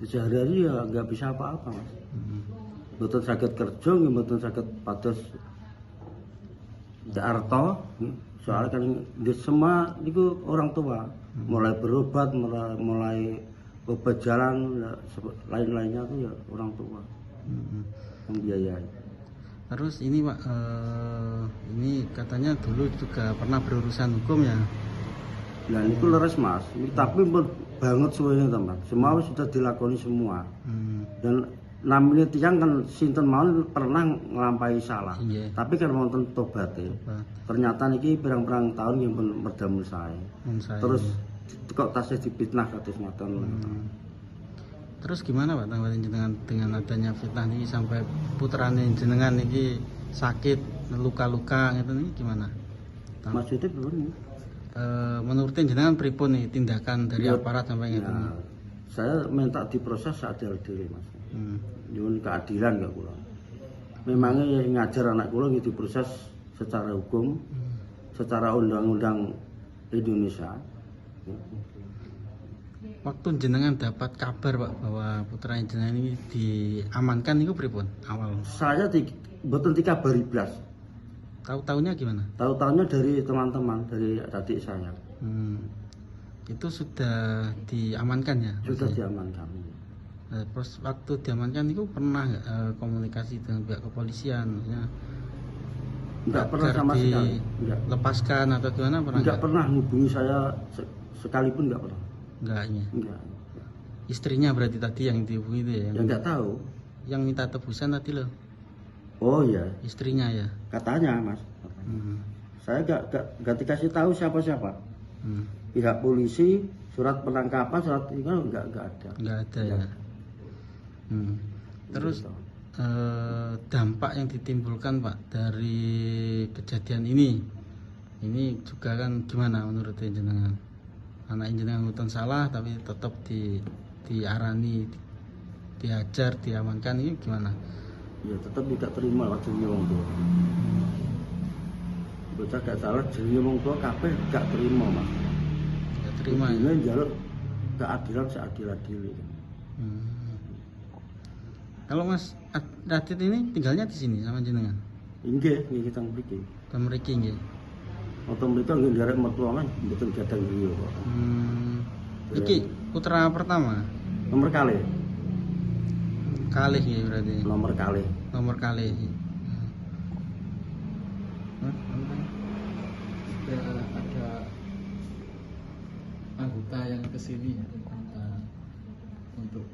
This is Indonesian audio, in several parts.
sehari-hari ya nggak bisa apa-apa mas. Mboten saged kerja, mboten saged pados arto. Soalnya kan di semua itu orang tua, mulai berobat, mulai obat jalan, lain-lainnya itu ya orang tua yang biayai. Terus ini Pak, ini katanya dulu juga pernah berurusan hukum ya? Nah itu leres mas, tapi banget semuanya teman, semua sudah dilakoni semua. Dan namanya tiang kan sinten mawon pernah nglampahi salah. Iya. Tapi kan wonten tobaté. Ternyata niki pirang-pirang tahun yang merdamel saya. Terus kok tasih dipitnah kados ngoten. Terus gimana Pak tanggapan dengan adanya fitnah ini sampai putrane jenengan niki sakit, luka-luka gitu nih gimana? Maksudnya belum. Menurut jenengan pripun nih tindakan dari aparat sampai gitu? Ya, saya minta diproses seadil-adile mas. Nyuwun keadilan gak kula. Memangnya ngajar anak kula gitu diproses secara hukum, secara undang-undang Indonesia. Waktu jenengan dapat kabar Pak bahwa putra jenengan ini diamankan itu pripun awal? Saya mboten dikabari blas. Tahu-taunya gimana? Tahu-tahunya dari teman-teman, dari adik saya. Itu sudah diamankan ya? Sudah diamankan. Terus waktu diamankan itu pernah nggak komunikasi dengan pihak kepolisian? Maksudnya, enggak pernah sama sekali. Enggak. Lepaskan atau gimana pernah? Enggak pernah hubungi saya sekalipun enggak pernah. Enggaknya. Enggak. Istrinya berarti tadi yang dihubungi itu ya? Ya enggak tahu. Yang minta tebusan tadi loh. Oh iya. Istrinya ya? Katanya mas. Saya enggak dikasih tahu siapa-siapa. Pihak polisi, surat penangkapan, surat itu enggak ada. Enggak ada ya. Terus dampak yang ditimbulkan Pak dari kejadian ini juga kan gimana menurut jenengan? Anak jenengan ngutang salah tapi tetap diarani, diajar, diamankan, ini gimana? Ya tetap tidak terima lah jenenge wong tua. Bocah gak salah jenenge wong tua kabeh gak terima mas. Gak terima. Ini njaluk keadilan seadil-adile. Kalau Mas Radit ini tinggalnya di sini sama jenengan? Inggih, kita mriki. Ke mriki nggih. Otom mriki nggih nderek mertuane mboten gadang griya kok. Iki putra pertama. Nomor kalih. Kalih ya berarti. Nomor kalih. Nomor kalih. Ada anggota yang kesini ya, untuk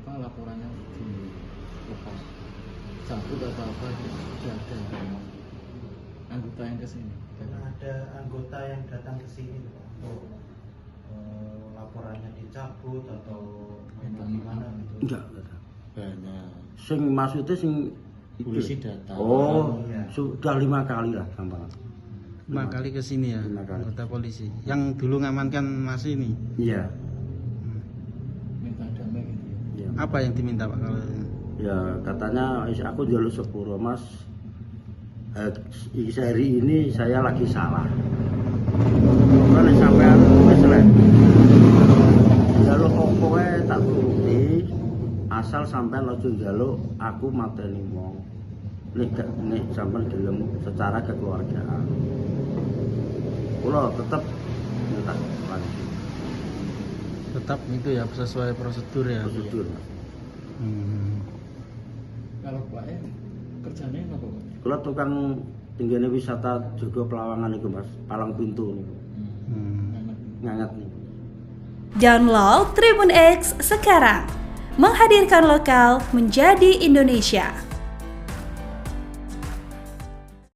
laporannya dilepas cabut atau apa gitu. Sudah ada anggota yang kesini. Ada anggota yang datang ke sini untuk laporannya dicabut atau gimana gitu? Enggak ada. Banyak. Sing maksudnya sing Polisi datang. Oh, iya. Sudah 5 kali lah gampang. 5 kali ke sini ya, 5 kali. anggota polisi. Yang dulu ngamankan Mas ini. Iya. Minta damai gitu ya. Iya. Apa yang diminta Pak kalau? Ya katanya aku jaluk sepuro mas. Hari ini saya lagi salah. Pokoknya sampean masalah. Jaluk opo tak turuti. Asal sampean ojo jaluk aku mateni wong. Nek sampean gelem secara kekeluargaan. Kula tetep minta lanjut. Tetap itu ya sesuai prosedur ya. Prosedur. Kalau Pak kerjanya apa Pak? Kula tukang tinggane wisata Jogo Pelawangan iku Mas, palang pintu niku. Ngangat niku. Download Tribun X sekarang. Menghadirkan lokal menjadi Indonesia.